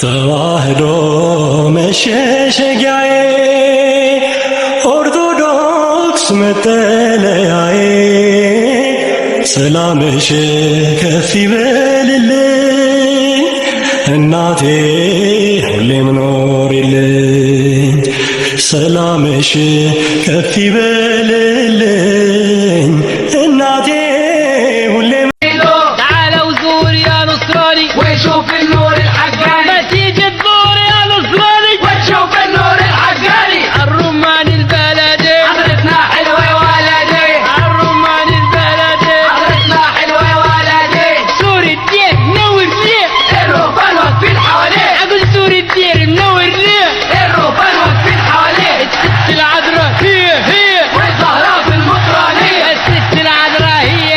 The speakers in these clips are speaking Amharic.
ተዋህዶ መሸሸጊያዬ ኦርቶዶክስ መጠለያዬ ሰላምሽ ከፍ ይበልልኝ እናቴ ሁሌም ኖሪልኝ ሰላምሽ ከፍ ይበልልኝ እናቴ ሁሌም تعالوا زور يا نصراني وشوف النور الحقاني ما تيجي تزور يا نصراني وتشوف النور الحقاني الرمان البلدي حضرتنا حلوة يا ولدي الرمان البلدي حضرتنا حلوة يا ولدي سور الدير منور ليه الرهبان واقفين حواليه اقول سور الدير منور ليه الرهبان واقفين حواليه الست العذراء هي والزهراء في المطرانية الست العذراء هي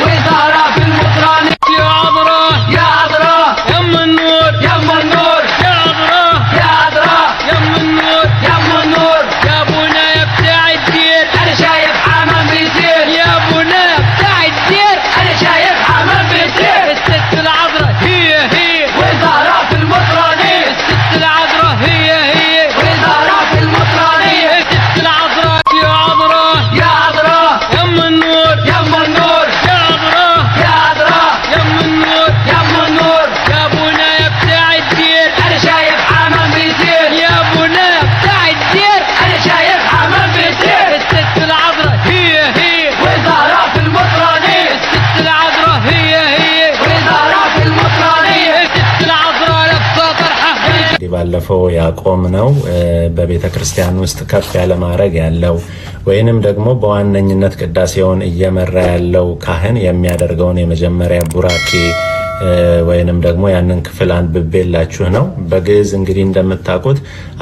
والزهراء في المطرانية يا عذراء يا عذراء يم النور يم النور يا عذراء يا عذراء يم النور يم النور يا ابونا يا بتاع الدير أنا شايف حمام بيطير يا ابونا يا بتاع الدير أنا شايف حمام بيطير الست العذراء هي والزهراء في المطرانية الست العذراء هي والزهراء في المطرانية الست العذراء يا عذراء يا عذراء يم النور يم النور يا عذراء يا عذراء يم النور يم النور يا ابونا يا بتاع الدير أنا شايف حمام بيطير يا ابونا يا بتاع الدير أنا شايف حمام بيطير الست العذراء هي والزهراء في المطرانية الست العذراء هي والزهراء في المطرانية الست العذراء لابسه طرحه ባለፈው ያቆም ነው በቤተ ክርስቲያን ውስጥ ከፍ ያለ ማዕረግ ያለው ወይንም ደግሞ በዋነኝነት ቅዳሴውን እየመራ ያለው ካህን የሚያደርገውን የመጀመሪያ ቡራኬ ወይንም ደግሞ ያንን ክፍል አንብቤላችሁ ነው። በግዕዝ እንግዲህ እንደምታውቁት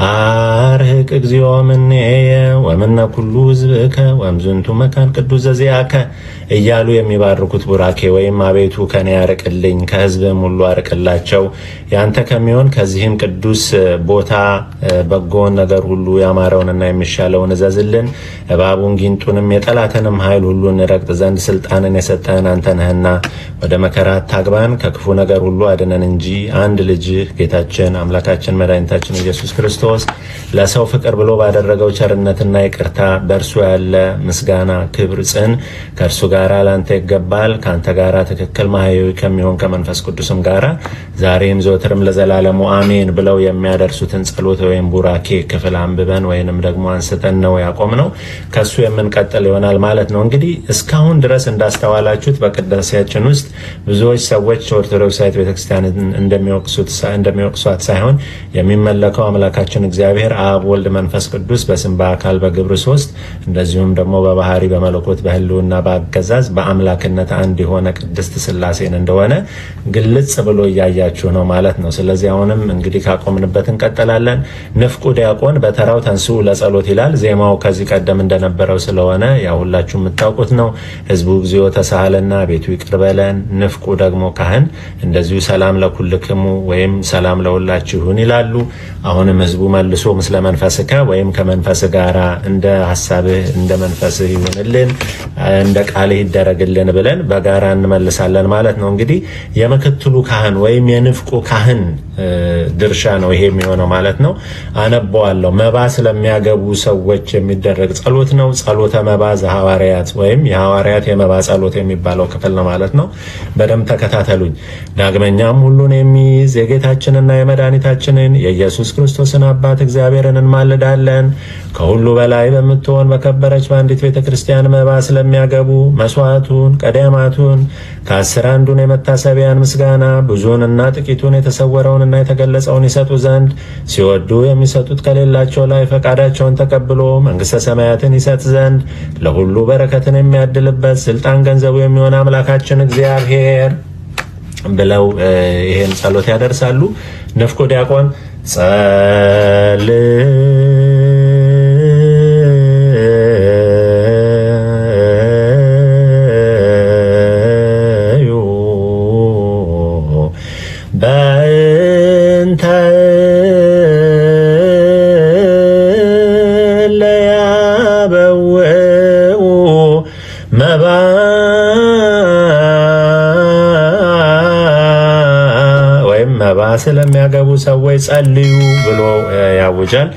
አርህቅ እግዚኦ እምኔየ ወምነ ኩሉ ሕዝብከ ወእምዝንቱ መካን ቅዱስ ዘዚአከ እያሉ የሚባርኩት ቡራኬ ወይም አቤቱ ከኔ ያርቅልኝ ከሕዝብም ሁሉ አርቅላቸው ያንተ ከሚሆን ከዚህም ቅዱስ ቦታ በጎን ነገር ሁሉ ያማረውንና የሚሻለውን እዘዝልን እባቡን ጊንጡንም የጠላትንም ኃይል ሁሉ እንረግጥ ዘንድ ስልጣንን የሰጠህን አንተ ነህና ወደ መከራ አታግባን ከክፉ ነገር ሁሉ አድነን እንጂ አንድ ልጅ ጌታችን አምላካችን መድኃኒታችን ኢየሱስ ክርስቶስ ለሰው ፍቅር ብሎ ባደረገው ቸርነትና ይቅርታ በእርሱ ያለ ምስጋና ክብር ጽን ከእርሱ ጋር ላንተ ይገባል ካንተ ጋር ትክክል ማህያዊ ከሚሆን ከመንፈስ ቅዱስም ጋር ዛሬም ዘወትርም ለዘላለሙ አሜን ብለው የሚያደርሱትን ጸሎት ወይም ቡራኬ ክፍል አንብበን ወይንም ደግሞ አንስተን ነው ያቆምነው። ከሱ የምንቀጥል ይሆናል ማለት ነው። እንግዲህ እስካሁን ድረስ እንዳስተዋላችሁት በቅዳሴያችን ውስጥ ብዙዎች ሰዎች ኦርቶዶክሳዊት ቤተክርስቲያን እንደሚወቅሷት ሳይሆን የሚመለከው አምላካችን እግዚአብሔር አብ ወልድ መንፈስ ቅዱስ በስም በአካል በግብር ሶስት እንደዚሁም ደግሞ በባህሪ በመለኮት በህልውና በአገዛዝ በአምላክነት አንድ የሆነ ቅድስት ሥላሴን እንደሆነ ግልጽ ብሎ እያያችሁ ነው ማለት ነው። ስለዚህ አሁንም እንግዲህ ካቆምንበት እንቀጥላለን። ንፍቁ ዲያቆን በተራው ተንሥኡ ለጸሎት ይላል። ዜማው ከዚህ ቀደም እንደነበረው ስለሆነ ያው ሁላችሁ የምታውቁት ነው። ህዝቡ እግዚኦ ተሳሃለና ቤቱ ይቅር በለን። ንፍቁ ደግሞ ካህን እንደዚሁ ሰላም ለኩልክሙ ወይም ሰላም ለሁላችሁ ይሁን ይላሉ። አሁንም ህዝቡ መልሶ ምስለ መንፈስከ ወይም ከመንፈስ ጋራ እንደ ሐሳብህ እንደ መንፈስህ ይሁንልን እንደ ቃልህ ይደረግልን ብለን በጋራ እንመልሳለን ማለት ነው። እንግዲህ የምክትሉ ካህን ወይም የንፍቁ ካህን ድርሻ ነው ይሄ የሚሆነው ማለት ነው። አነበዋለሁ። መባ ስለሚያገቡ ሰዎች የሚደረግ ጸሎት ነው። ጸሎተ መባ ዘሐዋርያት ወይም የሐዋርያት የመባ ጸሎት የሚባለው ክፍል ነው ማለት ነው። በደንብ ተከታተሉኝ። ዳግመኛም ሁሉን የሚይዝ የጌታችንና የመድኃኒታችንን የኢየሱስ ክርስቶስን አባት እግዚአብሔርን እንማልዳለን። ከሁሉ በላይ በምትሆን በከበረች በአንዲት ቤተክርስቲያን መባ ስለሚያገቡ መስዋዕቱን ቀዳማቱን ከአስር አንዱን የመታሰቢያን ምስጋና ብዙንና ጥቂቱን የተሰወረውንና የተገለጸውን ይሰጡ ዘንድ ሲወዱ የሚሰጡት ከሌላቸው ላይ ፈቃዳቸውን ተቀብሎ መንግሥተ ሰማያትን ይሰጥ ዘንድ ለሁሉ በረከትን የሚያድልበት ስልጣን ገንዘቡ የሚሆን አምላካችን እግዚአብሔር ብለው ይሄን ጸሎት ያደርሳሉ። ንፍቁ ዲያቆን ጸልዩ በእንተ ለያበውኡ መባ ስለሚያገቡ ሰዎች ጸልዩ ብሎ ያውጃል።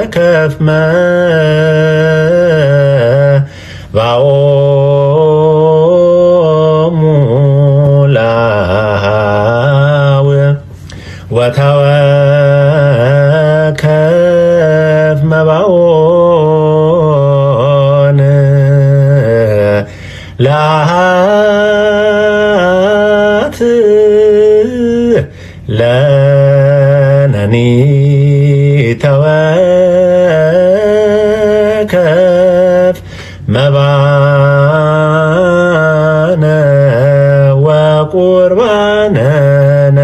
ተወከፍ መባኦሙ ለአኀው ወተወከፍ መባኦን ለአኀት ለነኒ ተወከፍ መባነ ወቁርባነነ።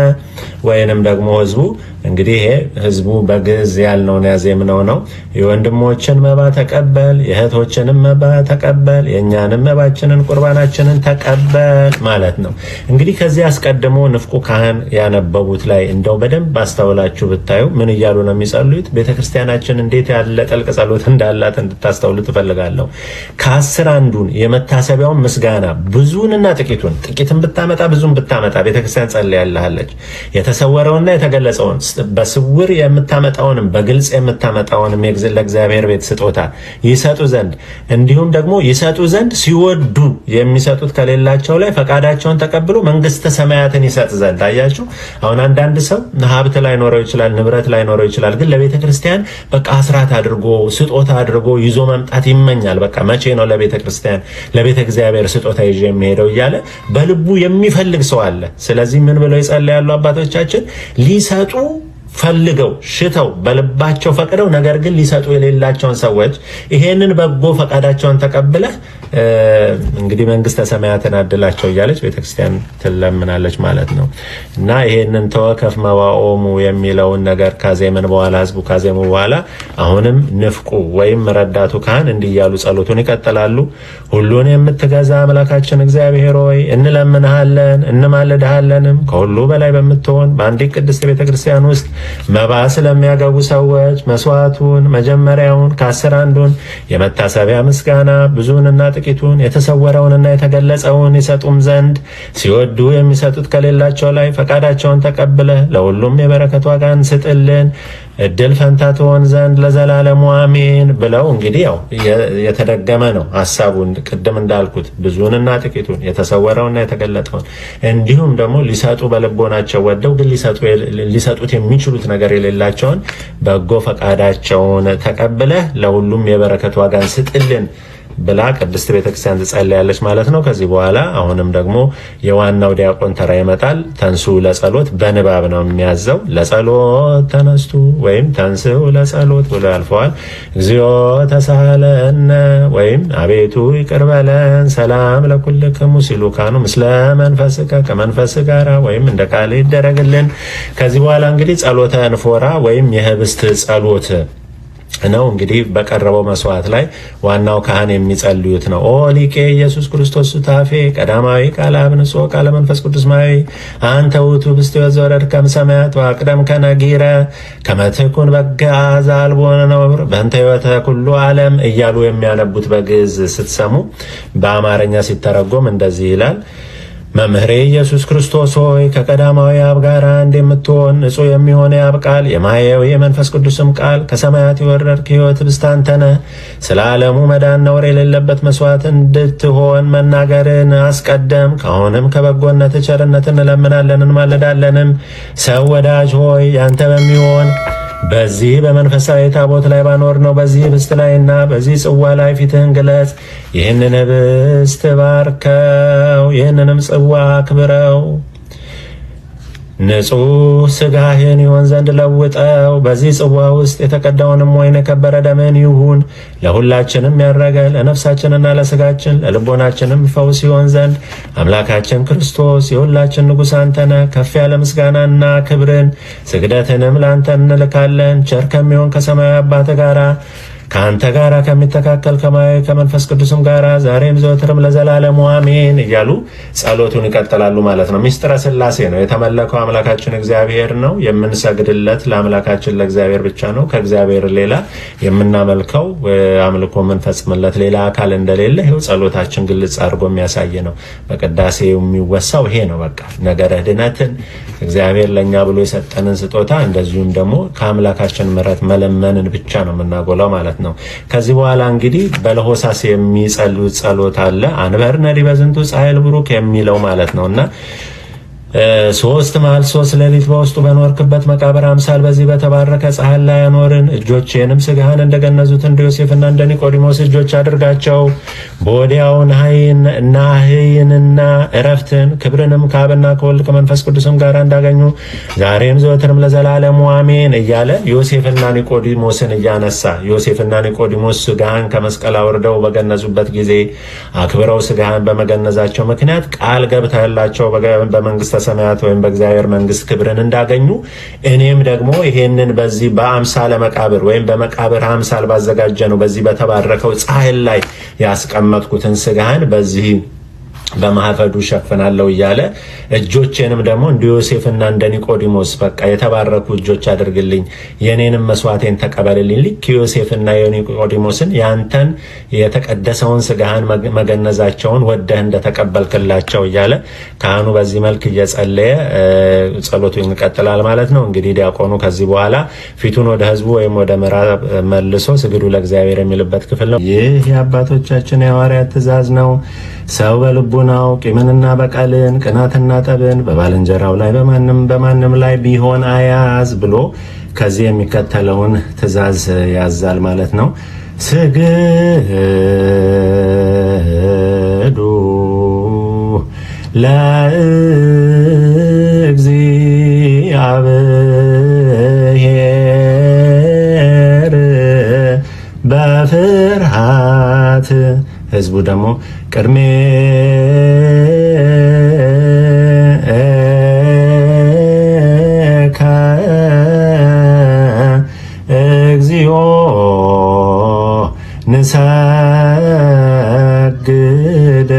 ወይንም ደግሞ ህዝቡ እንግዲህ ይሄ ህዝቡ በግዕዝ ያልነውን ያዜምነው ነው። የወንድሞችን መባ ተቀበል፣ የእህቶችንም መባ ተቀበል፣ የእኛንም መባችንን ቁርባናችንን ተቀበል ማለት ነው። እንግዲህ ከዚህ አስቀድሞ ንፍቁ ካህን ያነበቡት ላይ እንደው በደንብ አስተውላችሁ ብታዩ ምን እያሉ ነው የሚጸልዩት? ቤተክርስቲያናችን እንዴት ያለ ጥልቅ ጸሎት እንዳላት እንድታስተውሉ ትፈልጋለሁ። ከ10 አንዱን የመታሰቢያውን ምስጋና ብዙንና ጥቂቱን፣ ጥቂትን ብታመጣ ብዙን ብታመጣ ቤተክርስቲያን ጸልያለሃለች። የተሰወረውና የተገለጸውን በስውር የምታመጣውንም በግልጽ የምታመጣውንም ለእግዚአብሔር ቤት ስጦታ ይሰጡ ዘንድ እንዲሁም ደግሞ ይሰጡ ዘንድ ሲወዱ የሚሰጡት ከሌላቸው ላይ ፈቃዳቸውን ተቀብሎ መንግስተ ሰማያትን ይሰጥ ዘንድ። አያችሁ፣ አሁን አንዳንድ ሰው ሀብት ላይ ኖረው ይችላል፣ ንብረት ላይ ኖረው ይችላል። ግን ለቤተ ክርስቲያን በቃ አስራት አድርጎ ስጦታ አድርጎ ይዞ መምጣት ይመኛል። በቃ መቼ ነው ለቤተ ክርስቲያን ለቤተ እግዚአብሔር ስጦታ ይዤ የሚሄደው እያለ በልቡ የሚፈልግ ሰው አለ። ስለዚህ ምን ብለው ይጸልያሉ አባቶቻችን? ሊሰጡ ፈልገው ሽተው በልባቸው ፈቅደው ነገር ግን ሊሰጡ የሌላቸውን ሰዎች ይሄንን በጎ ፈቃዳቸውን ተቀብለህ እንግዲህ መንግስተ ሰማያትን አድላቸው እያለች ቤተክርስቲያን ትለምናለች ማለት ነው። እና ይሄንን ተወከፍ መባኦሙ የሚለውን ነገር ካዜምን በኋላ ህዝቡ ካዜሙ በኋላ አሁንም ንፍቁ ወይም ረዳቱ ካህን እንዲህ እያሉ ጸሎቱን ይቀጥላሉ። ሁሉን የምትገዛ አምላካችን እግዚአብሔር ሆይ እንለምንሃለን እንማልድሃለንም ከሁሉ በላይ በምትሆን በአንዲት ቅድስት ቤተክርስቲያን ውስጥ መባ ስለሚያገቡ ሰዎች መስዋዕቱን መጀመሪያውን ከ10 አንዱን የመታሰቢያ ምስጋና ብዙንና ጥቂቱን የተሰወረውንና የተገለጸውን ይሰጡም ዘንድ ሲወዱ የሚሰጡት ከሌላቸው ላይ ፈቃዳቸውን ተቀብለ ለሁሉም የበረከት ዋጋን ስጥልን እድል ፈንታ ትሆን ዘንድ ለዘላለሙ አሜን ብለው እንግዲህ ያው የተደገመ ነው ሐሳቡን ቅድም እንዳልኩት ብዙንና ጥቂቱን የተሰወረውና የተገለጠውን እንዲሁም ደግሞ ሊሰጡ በልቦናቸው ወደው ግን ሊሰጡት የሚችሉት ነገር የሌላቸውን በጎ ፈቃዳቸውን ተቀብለ ለሁሉም የበረከት ዋጋን ስጥልን ብላ ቅድስት ቤተክርስቲያን ትጸልያለች ማለት ነው። ከዚህ በኋላ አሁንም ደግሞ የዋናው ዲያቆን ተራ ይመጣል። ተንሱ ለጸሎት በንባብ ነው የሚያዘው። ለጸሎት ተነስቱ ወይም ተንስኡ ለጸሎት ብሎ ያልፈዋል። እግዚኦ ተሳሃለነ ወይም አቤቱ ይቅር በለን ሰላም ለኩልክሙ ሲሉ ካህኑ ምስለ መንፈስከ ከመንፈስ ጋራ ወይም እንደ ቃል ይደረግልን። ከዚህ በኋላ እንግዲህ ጸሎተ እንፎራ ወይም የህብስት ጸሎት ነው። እንግዲህ በቀረበው መስዋዕት ላይ ዋናው ካህን የሚጸልዩት ነው። ኦ ሊቄ ኢየሱስ ክርስቶስ ሱታፌ ቀዳማዊ ቃለ አብ ንጹሕ ቃለ መንፈስ ቅዱስ ማይ አንተ ውእቱ ህብስት ዘወረድከ እምሰማያት ወአቅደምከ ነጊረ ከመ ትኩን በግዓ ዘአልቦ ነውር በእንተ ሕይወተ ኩሉ ዓለም እያሉ የሚያነቡት በግዕዝ ስትሰሙ በአማርኛ ሲተረጎም እንደዚህ ይላል። መምህሬ ኢየሱስ ክርስቶስ ሆይ ከቀዳማዊ አብ ጋር አንድ የምትሆን ንጹሕ የሚሆን የአብ ቃል የማየው የመንፈስ ቅዱስም ቃል ከሰማያት የወረድክ ሕይወት ህብስት አንተ ነህ። ስለ ዓለሙ መዳን ነውር የሌለበት መስዋዕት እንድትሆን መናገርን አስቀደም። ከአሁንም ከበጎነት ቸርነት እንለምናለን እንማልዳለንም። ሰው ወዳጅ ሆይ ያንተ በሚሆን በዚህ በመንፈሳዊ ታቦት ላይ ባኖር ነው በዚህ ህብስት ላይና በዚህ ጽዋ ላይ ፊትህን ግለጽ። ይህንን ህብስት ባርከው፣ ይህንንም ጽዋ አክብረው። ንጹሕ ስጋህን ይሆን ዘንድ ለውጠው። በዚህ ጽዋ ውስጥ የተቀዳውንም ወይን የከበረ ደምን ይሁን። ለሁላችንም ያረገ ለነፍሳችንና ለስጋችን ለልቦናችንም ፈውስ ይሆን ዘንድ አምላካችን ክርስቶስ የሁላችን ንጉሥ አንተነ ከፍ ያለ ምስጋናና ክብርን ስግደትንም ለአንተ እንልካለን። ቸር ከሚሆን ከሰማያዊ አባት ጋራ ከአንተ ጋር ከሚተካከል ከመንፈስ ቅዱስም ጋር ዛሬም ዘወትርም ለዘላለሙ አሜን እያሉ ጸሎቱን ይቀጥላሉ ማለት ነው። ሚስጥረ ሥላሴ ነው። የተመለከው አምላካችን እግዚአብሔር ነው። የምንሰግድለት ለአምላካችን ለእግዚአብሔር ብቻ ነው። ከእግዚአብሔር ሌላ የምናመልከው አምልኮ የምንፈጽምለት ሌላ አካል እንደሌለ ይኸው ጸሎታችን ግልጽ አድርጎ የሚያሳይ ነው። በቅዳሴው የሚወሳው ይሄ ነው። በቃ ነገረ ድነትን እግዚአብሔር ለኛ ብሎ የሰጠንን ስጦታ እንደዚሁም ደግሞ ከአምላካችን ምሕረት መለመንን ብቻ ነው የምናጎላው ማለት ነው። ከዚህ በኋላ እንግዲህ በለሆሳስ የሚጸልዩት ጸሎት አለ። አንበርነ ዲበ ዝንቱ ጻሕል ብሩክ የሚለው ማለት ነውና 3 መዓልት 3 ሌሊት በውስጡ በኖርክበት መቃብር አምሳል በዚህ በተባረከ ፀሐይ ላይ ያኖርን። እጆቼንም ስጋህን እንደገነዙት እንደ ዮሴፍና እንደ ኒቆዲሞስ እጆች አድርጋቸው። በወዲያው ናህይንና እረፍትን ክብርንም ከአብና ከወልድ ከመንፈስ ቅዱስም ጋር እንዳገኙ ዛሬም ዘወትርም ለዘላለሙ አሜን እያለ ዮሴፍና ኒቆዲሞስን እያነሳ ዮሴፍና ኒቆዲሞስ ስጋህን ከመስቀል አውርደው በገነዙበት ጊዜ አክብረው ስጋህን በመገነዛቸው ምክንያት ቃል ገብተህላቸው በመንግስት ሰማያት ወይም በእግዚአብሔር መንግስት ክብርን እንዳገኙ እኔም ደግሞ ይሄንን በዚህ በአምሳለ መቃብር ወይም በመቃብር አምሳል ባዘጋጀ ነው በዚህ በተባረከው ፀሐይ ላይ ያስቀመጥኩትን ስጋህን በዚህ በማህፈዱ ሸፍናለሁ እያለ እጆቼንም ደግሞ እንደ ዮሴፍና እንደ ኒቆዲሞስ በቃ የተባረኩ እጆች አድርግልኝ፣ የኔንም መስዋዕቴን ተቀበልልኝ። ልክ ዮሴፍና የኒቆዲሞስን ያንተን የተቀደሰውን ስጋህን መገነዛቸውን ወደህ እንደተቀበልክላቸው እያለ ካህኑ በዚህ መልክ እየጸለየ ጸሎቱ ይቀጥላል ማለት ነው። እንግዲህ ዲያቆኑ ከዚህ በኋላ ፊቱን ወደ ህዝቡ ወይም ወደ ምዕራብ መልሶ ስግዱ ለእግዚአብሔር የሚልበት ክፍል ነው። ይህ የአባቶቻችን የሐዋርያት ትእዛዝ ነው። ሰው በልቡናው ቂምንና በቀልን ቅናትና ጠብን በባልንጀራው ላይ በማንም ላይ ቢሆን አያዝ ብሎ ከዚህ የሚከተለውን ትእዛዝ ያዛል ማለት ነው። ስግዱ ለእግዚአብሔር በፍርሃት ህዝቡ ደግሞ ቅድሜ እግዚኦ ንሰግድ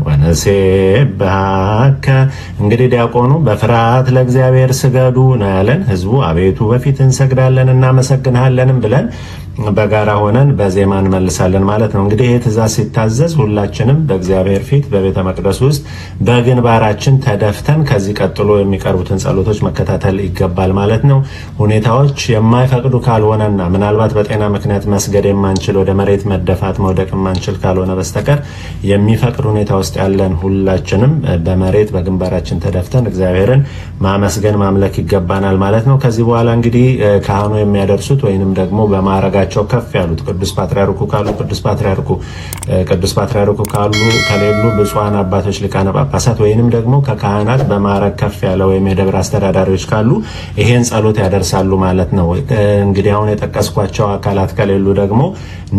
ወነሴብሐከ። እንግዲህ ዲያቆኑ በፍርሃት ለእግዚአብሔር ስገዱ ነው ያለን። ህዝቡ አቤቱ በፊት እንሰግዳለን እናመሰግንሃለንም ብለን በጋራ ሆነን በዜማ እንመልሳለን ማለት ነው። እንግዲህ ይህ ትእዛዝ ሲታዘዝ ሁላችንም በእግዚአብሔር ፊት በቤተ መቅደስ ውስጥ በግንባራችን ተደፍተን ከዚህ ቀጥሎ የሚቀርቡትን ጸሎቶች መከታተል ይገባል ማለት ነው። ሁኔታዎች የማይፈቅዱ ካልሆነና ምናልባት በጤና ምክንያት መስገድ የማንችል ወደ መሬት መደፋት መውደቅ የማንችል ካልሆነ በስተቀር የሚፈቅድ ሁኔታ ውስጥ ያለን ሁላችንም በመሬት በግንባራችን ተደፍተን እግዚአብሔርን ማመስገን ማምለክ ይገባናል ማለት ነው። ከዚህ በኋላ እንግዲህ ካህኑ የሚያደርሱት ወይንም ደግሞ በማዕረጋቸው ከፍ ያሉት ቅዱስ ፓትርያርኩ ካሉ ቅዱስ ፓትርያርኩ ካሉ ከሌሉ ብፁዓን አባቶች ሊቃነ ጳጳሳት ወይንም ደግሞ ከካህናት በማዕረግ ከፍ ያለ ወይም የደብር አስተዳዳሪዎች ካሉ ይሄን ጸሎት ያደርሳሉ ማለት ነው። እንግዲህ አሁን የጠቀስኳቸው አካላት ከሌሉ ደግሞ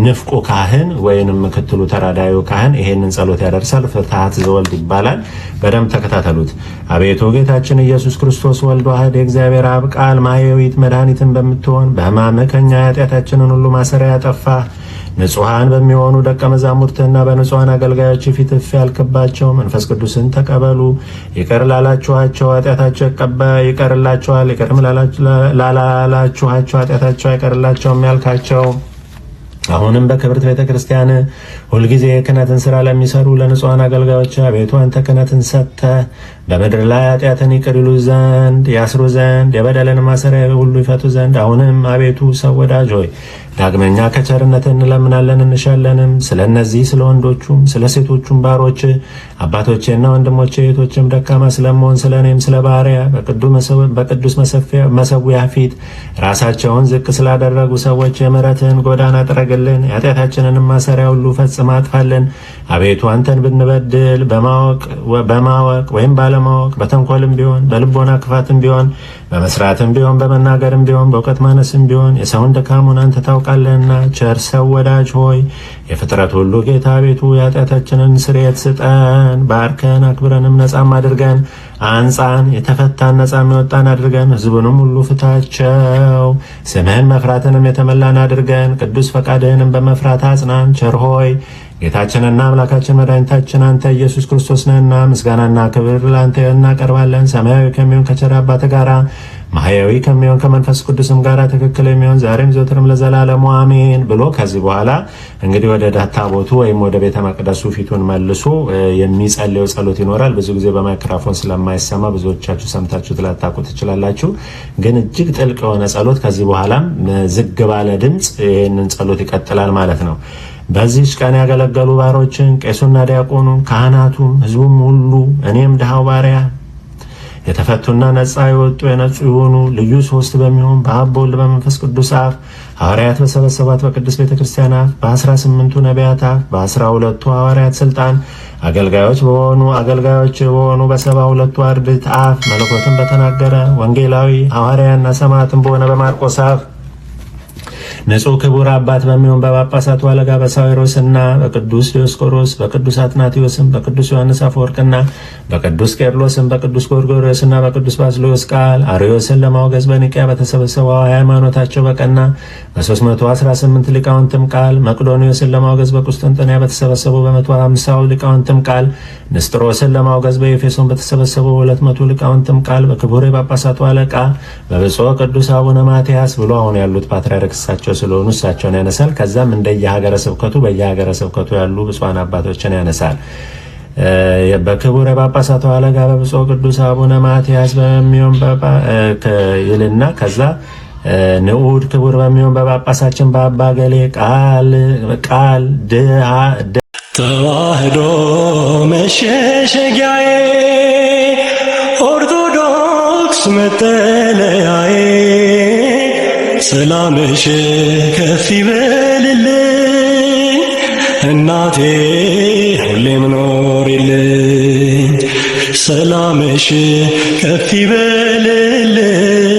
ንፍቁ ካህን ወይንም ምክትሉ ተራዳዩ ካህን ይሄንን ጸሎት ያደርሳል። ፍትሐት ዘወልድ ይባላል። በደንብ ተከታተሉት። አቤቱ ጌታችን ኢየሱስ ክርስቶስ ወልድ ዋሕድ የእግዚአብሔር አብ ቃል ማኅየዊት መድኃኒትን በምትሆን በሕማምህ ከእኛ ኃጢአታችንን ሁሉ ማሰሪያ ያጠፋ ንጹሐን በሚሆኑ ደቀ መዛሙርትና በንጹሐን አገልጋዮች ፊት እፍ ያልክባቸው መንፈስ ቅዱስን ተቀበሉ። ይቅር ላላችኋቸው ኃጢአታቸው ይቀርላቸዋል፣ ይቅርም ላላላችኋቸው ኃጢአታቸው አይቀርላቸውም ያልካቸው አሁንም በክብርት ቤተ ክርስቲያን ሁልጊዜ የክህነትን ስራ ለሚሰሩ ለንጹሐን አገልጋዮች አቤቱ አንተ ክህነትን ሰጥተህ በምድር ላይ ኃጢአትን ይቅር ይሉ ዘንድ ያስሩ ዘንድ የበደልን ማሰሪያ ሁሉ ይፈቱ ዘንድ አሁንም አቤቱ ሰው ወዳጅ ሆይ ዳግመኛ ከቸርነት እንለምናለን እንሻለንም። ስለ እነዚህ ስለ ወንዶቹም ስለ ሴቶቹም ባሮች አባቶቼና ወንድሞቼ እህቶችም ደካማ ስለመሆን ስለ እኔም ስለ ባሪያ በቅዱስ መሰዊያ ፊት ራሳቸውን ዝቅ ስላደረጉ ሰዎች የምሕረትህን ጎዳና ጥረግልን፣ የኃጢአታችንንም ማሰሪያ ሁሉ ፈጽማ አጥፋልን። አቤቱ አንተን ብንበድል በማወቅ ወይም ባለማወቅ በተንኮልም ቢሆን በልቦና ክፋትም ቢሆን በመስራትም ቢሆን በመናገርም ቢሆን በእውቀት ማነስም ቢሆን የሰውን ድካሙን አንተ ታውቃለህና ቸር ሰው ወዳጅ ሆይ የፍጥረት ሁሉ ጌታ ቤቱ የኃጢአታችንን ስርየት ስጠን። ባርከን አክብረንም ነጻም አድርገን አንጻን። የተፈታን ነጻ የሚወጣን አድርገን ሕዝቡንም ሁሉ ፍታቸው። ስምህን መፍራትንም የተመላን አድርገን ቅዱስ ፈቃድህንም በመፍራት አጽናን። ቸር ሆይ ጌታችንና አምላካችን መድኃኒታችን አንተ ኢየሱስ ክርስቶስ ነህና ምስጋናና ክብር ለአንተ እናቀርባለን። ሰማያዊ ከሚሆን ከቸር አባት ጋራ ማህያዊ ከሚሆን ከመንፈስ ቅዱስም ጋራ ትክክል የሚሆን ዛሬም ዘወትርም ለዘላለሙ አሜን ብሎ ከዚህ በኋላ እንግዲህ ወደ ታቦቱ ወይም ወደ ቤተ መቅደሱ ፊቱን መልሶ የሚጸልየው ጸሎት ይኖራል። ብዙ ጊዜ በማይክሮፎን ስለማይሰማ ብዙዎቻችሁ ሰምታችሁ ላታውቁ ትችላላችሁ። ግን እጅግ ጥልቅ የሆነ ጸሎት ከዚህ በኋላም ዝግ ባለ ድምፅ ይህንን ጸሎት ይቀጥላል ማለት ነው። በዚህች ቀን ያገለገሉ ባሮችን ቄሱና ዲያቆኑ ካህናቱም ሕዝቡም ሁሉ እኔም ድሃው ባሪያ የተፈቱና ነጻ የወጡ የነጹ የሆኑ ልዩ ሶስት በሚሆን በአብ በወልድ በመንፈስ ቅዱስ አፍ ሐዋርያት በሰበሰቧት በቅዱስ ቤተ ክርስቲያን አፍ በ18ቱ ነቢያት አፍ በ12ቱ ሐዋርያት ስልጣን አገልጋዮች በሆኑ በ72ቱ አርድእት አፍ መለኮትን በተናገረ ወንጌላዊ ሐዋርያና ሰማዕትን በሆነ በማርቆስ አፍ ንጹሕ ክቡር አባት በሚሆን በጳጳሳቱ አለቃ በሳዊሮስና በቅዱስ ዲዮስቆሮስ በቅዱስ አትናቴዎስም በቅዱስ ዮሐንስ አፈወርቅና በቅዱስ ቄርሎስም በቅዱስ ጎርጎርዮስና በቅዱስ ባስልዮስ ቃል አርዮስን ለማውገዝ በኒቅያ በተሰበሰበው ሃይማኖታቸው በቀና በ318 ሊቃውንትም ቃል መቅዶኒዮስን ለማውገዝ በቁስጥንጥንያ በተሰበሰበው በ150 ሊቃውንትም ቃል ንስጥሮስን ለማውገዝ በኤፌሶን በተሰበሰበው 200 ሊቃውንትም ቃል በክቡር የጳጳሳቱ አለቃ በብፁዕ ቅዱስ አቡነ ማትያስ ብሎ አሁን ያሉት ፓትርያርክ እሳቸው ስለሆኑ እሳቸውን ያነሳል። ከዛም እንደየሀገረ ስብከቱ በየሀገረ ስብከቱ ያሉ ብፁዓን አባቶችን ያነሳል። በክቡር የጳጳሳቱ አለቃ በብፁዕ ቅዱስ አቡነ ማትያስ በሚሆን ይልና ከዛ ንዑድ ክቡር በሚሆን በጳጳሳችን በአባ ገሌ ቃል ተዋህዶ መሸሸጊያዬ ኦርቶዶክስ መጠለያዬ ሰላምሽ ከፍ ይበልልኝ እናቴ ሁሌም ኖሪልኝ። ሰላምሽ ከፍ ይበልልኝ